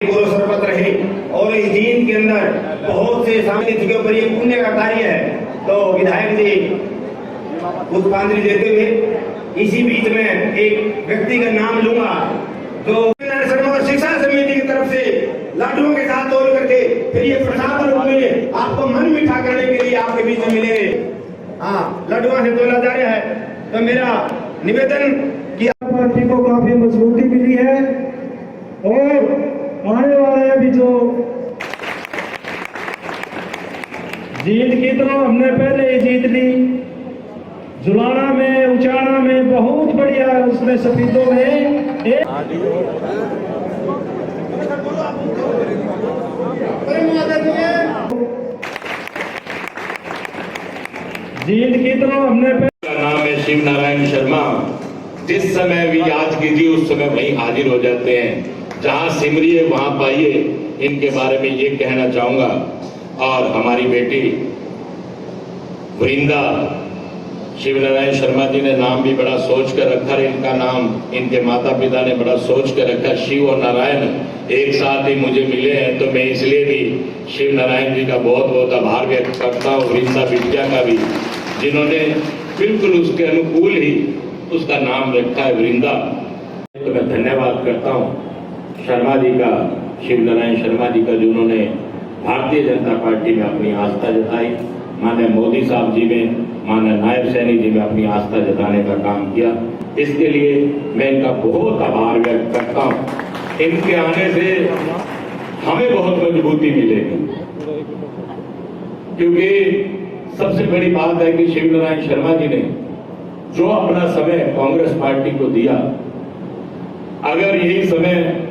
सर्वत रहे और इस जीत के अंदर बहुत से सामने के ऊपर ये पुण्य का कार्य है। तो विधायक जी पुष्पांजलि देते हुए इसी बीच में एक व्यक्ति का नाम लूंगा जो शिक्षा समिति की तरफ से लड्डुओं के साथ तोड़ करके फिर ये प्रसाद रूप में आपको मन मीठा करने के लिए आपके बीच में मिलेंगे। हाँ, लड्डुओं से तोला जा रहा है। तो मेरा निवेदन कि पार्टी को काफी मजबूती मिली है और आने वाले अभी जो जीत की तो हमने पहले ही जीत ली, जुलाना में उचाना में बहुत बढ़िया, उसमें सफीदों में जीत की तो हमने नाम है शिव नारायण शर्मा। जिस समय भी याद कीजिए उस समय वहीं हाजिर हो जाते हैं, जहां सिमरिए वहां पाइए। इनके बारे में ये कहना चाहूंगा। और हमारी बेटी वृंदा, शिव नारायण शर्मा जी ने नाम भी बड़ा सोच कर रखा है। इनका नाम इनके माता पिता ने बड़ा सोच कर रखा। शिव और नारायण एक साथ ही मुझे मिले हैं, तो मैं इसलिए भी शिव नारायण जी का बहुत बहुत आभार व्यक्त करता हूँ। वृंदा बिटिया का भी, जिन्होंने बिल्कुल उसके अनुकूल ही उसका नाम रखा है वृंदा। तो मैं धन्यवाद करता हूँ शर्मा जी का, शिव नारायण शर्मा जी का, जिन्होंने भारतीय जनता पार्टी में अपनी आस्था जताई। माननीय मोदी साहब जी में, माननीय नायब सैनी जी में अपनी आस्था जताने का काम किया। इसके लिए मैं इनका बहुत आभार व्यक्त करता हूँ। इनके आने से हमें बहुत मजबूती मिलेगी, क्योंकि सबसे बड़ी बात है कि शिव नारायण शर्मा जी ने जो अपना समय कांग्रेस पार्टी को दिया, अगर यही समय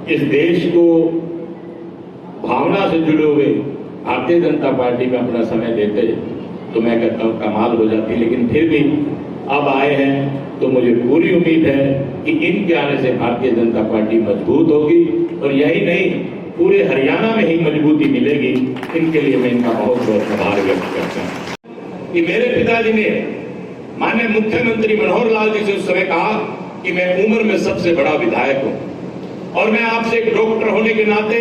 इस देश को भावना से जुड़े हुए भारतीय जनता पार्टी में अपना समय देते तो मैं कहता हूं कमाल हो जाती। लेकिन फिर भी अब आए हैं तो मुझे पूरी उम्मीद है कि इनके आने से भारतीय जनता पार्टी मजबूत होगी, और यही नहीं पूरे हरियाणा में ही मजबूती मिलेगी। इनके लिए मैं इनका बहुत बहुत आभार व्यक्त करता हूं कि मेरे पिताजी ने माननीय मुख्यमंत्री मनोहर लाल जी से उस समय कहा कि मैं उम्र में सबसे बड़ा विधायक हूं, और मैं आपसे एक डॉक्टर होने के नाते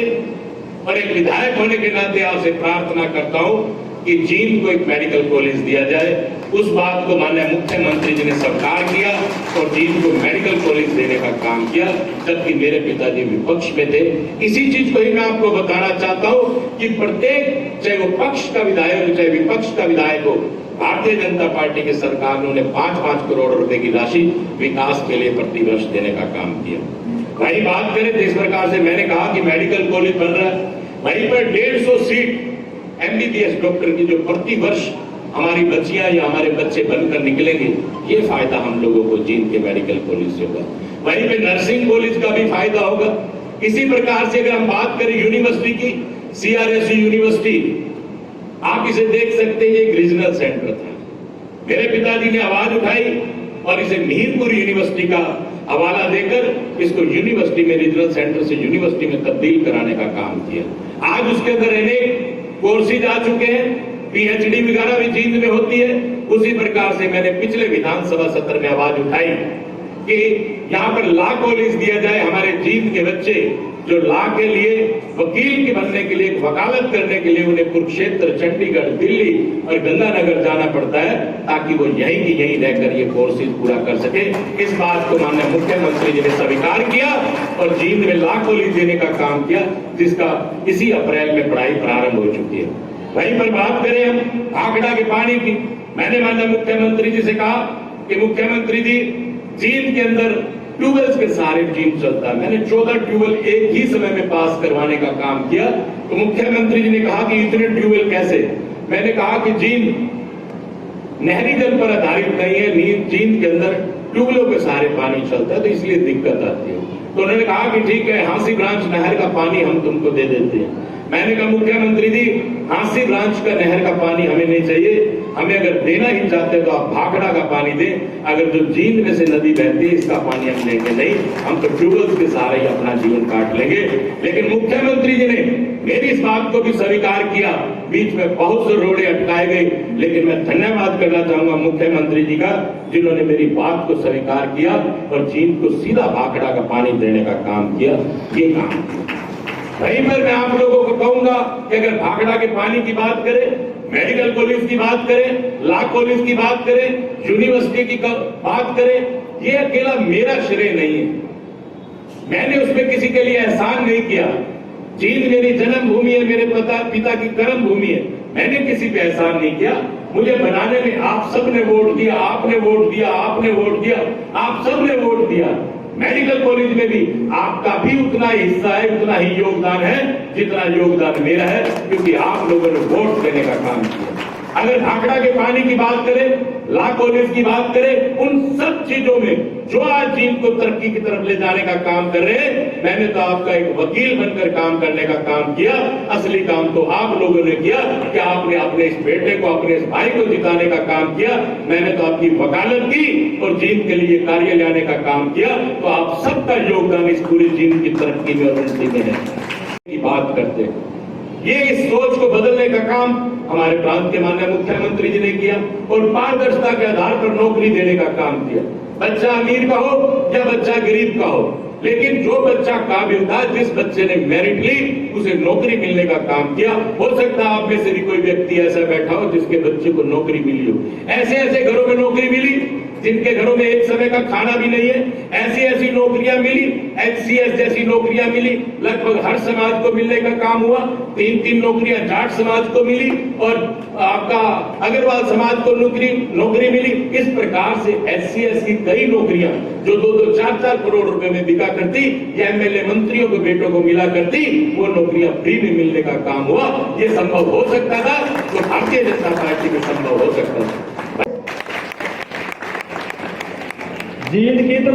और एक विधायक होने के नाते आपसे प्रार्थना करता हूं कि जींद को एक मेडिकल कॉलेज दिया जाए। उस बात को माननीय मुख्यमंत्री जी ने स्वीकार किया और जींद को मेडिकल कॉलेज देने का काम किया, जबकि मेरे पिताजी विपक्ष में थे। इसी चीज को ही मैं आपको बताना चाहता हूं कि प्रत्येक, चाहे वो पक्ष का विधायक हो चाहे विपक्ष का विधायक हो, भारतीय जनता पार्टी की सरकार ने उन्हें 5-5 करोड़ रुपए की राशि विकास के लिए प्रतिवर्ष देने का काम किया। वही बात करें तो इस प्रकार से मैंने कहा कि मेडिकल कॉलेज बन रहा है, वहीं पर 150 सीट एमबीबीएस डॉक्टर की जो प्रति वर्ष हमारी बच्चियां या हमारे बच्चे बनकर निकलेंगे, ये फायदा हम लोगों को जींद के मेडिकल कॉलेज से होगा। वहीं पे नर्सिंग कॉलेज का भी फायदा होगा। इसी प्रकार से अगर हम बात करें यूनिवर्सिटी की, CRSU यूनिवर्सिटी, आप इसे देख सकते हैं, एक रीजनल सेंटर था। मेरे पिताजी ने आवाज उठाई और इसे मीरपुर यूनिवर्सिटी का हवाला देकर इसको यूनिवर्सिटी में, रीजनल सेंटर से यूनिवर्सिटी में तब्दील कराने का काम किया। आज उसके अंदर अनेक कोर्सेज आ चुके हैं, PhD वगैरह भी जींद में होती है। उसी प्रकार से मैंने पिछले विधानसभा सत्र में आवाज उठाई कि यहाँ पर लॉ कॉलेज दिया जाए। हमारे जींद के बच्चे जो लॉ के लिए, वकील के बनने के लिए, वकालत करने के लिए उन्हें कुरुक्षेत्र, चंडीगढ़, दिल्ली और गंगानगर जाना पड़ता है, ताकि वो यहीं की यहीं रहकर ये कोर्सेज पूरा कर सके। इस बात को माननीय मुख्यमंत्री जी ने स्वीकार किया और जींद में लॉ कॉलेज देने का काम किया, जिसका इसी अप्रैल में पढ़ाई प्रारंभ हो चुकी है। वहीं पर बात करें हम भाखड़ा के पानी की, मैंने माननीय मुख्यमंत्री जी से कहा कि मुख्यमंत्री जी, जींद के अंदर ट्यूबवेल्स के सारे जींद चलता है। मैंने 14 ट्यूबवेल एक ही समय में पास करवाने का काम किया। तो मुख्यमंत्री जी ने कहा कि इतने ट्यूबवेल कैसे? मैंने कहा कि जींद नहरी जल पर आधारित नहीं है, जींद के अंदर ट्यूबवेलों के सारे पानी चलता है, तो इसलिए दिक्कत आती है। तो उन्होंने कहा कि ठीक है, हांसी ब्रांच नहर का पानी हम तुमको दे देते हैं। मैंने कहा मुख्यमंत्री जी, हांसी ब्रांच का नहर का पानी हमें नहीं चाहिए, हमें अगर देना ही चाहते तो आप भाखड़ा का पानी दें। अगर जो जींद में से नदी बहती है इसका पानी हम लेंगे नहीं, हम तो ट्यूबवेल्स के सहारे ही अपना जीवन काट लेंगे। लेकिन मुख्यमंत्री जी ने मेरी इस बात को भी स्वीकार किया। बीच में बहुत से रोड़े अटकाए गए, लेकिन मैं धन्यवाद करना चाहूंगा मुख्यमंत्री जी का, जिन्होंने मेरी बात को स्वीकार किया और जींद को सीधा भाखड़ा का पानी देने का काम किया। ये काम वहीं पर मैं आप लोगों को कहूंगा कि अगर भाखड़ा के पानी की बात करें, मेडिकल कॉलेज की बात करें, लॉ कॉलेज की बात करें, यूनिवर्सिटी की बात करें, ये अकेला मेरा श्रेय नहीं है। मैंने उसमें किसी के लिए एहसान नहीं किया। जींद मेरी जन्मभूमि है, मेरे पिता की कर्म भूमि है। मैंने किसी पे एहसान नहीं किया। मुझे बनाने में आप सब ने वोट दिया, आपने वोट दिया, आपने वोट दिया, आप सब ने वोट दिया। मेडिकल कॉलेज में भी आपका भी उतना ही हिस्सा है, उतना ही योगदान है जितना योगदान मेरा है, क्योंकि आप लोगों ने वोट देने का काम किया। अगर भाखड़ा के पानी की बात करें, लॉ कॉलेज की बात करें, उन सब चीजों में जो आज जींद को तरक्की की तरफ ले जाने का काम कर रहे हैं, मैंने तो आपका एक वकील बनकर काम करने का काम किया। असली काम तो आप लोगों ने किया कि आपने अपने इस बेटे को, अपने इस भाई को जिताने का काम किया। मैंने तो आपकी वकालत की और जींद के लिए कार्य लाने का काम किया। तो आप सबका योगदान इस पूरी जींद की तरक्की में और उन्नति में है की बात करते हैं। ये इस सोच को बदलने का काम हमारे प्रांत के माननीय मुख्यमंत्री जी ने किया और पारदर्शिता के आधार पर नौकरी देने का काम किया। बच्चा अमीर का हो या बच्चा गरीब का हो, लेकिन जो बच्चा काबिल था, जिस बच्चे ने मेरिट ली, उसे नौकरी मिलने का काम किया। हो सकता है आप में से भी कोई व्यक्ति ऐसा बैठा हो जिसके बच्चे को नौकरी मिली हो। ऐसे ऐसे घरों में नौकरी मिली जिनके घरों में एक समय का खाना भी नहीं है। ऐसी ऐसी नौकरियां मिली, HCS जैसी नौकरियां मिली, लगभग हर समाज को मिलने का काम हुआ। 3-3 नौकरियां जाट समाज को मिली और आपका अग्रवाल समाज को नौकरी मिली। इस प्रकार से HCS की कई नौकरियां जो 2-2, 4-4 करोड़ रुपए में बिका करती, या MLA मंत्रियों के बेटों को मिला करती, वो नौकरियां फ्री में मिलने का काम हुआ। ये संभव हो सकता था तो भारतीय जनता पार्टी में संभव हो सकता था। जींद की तो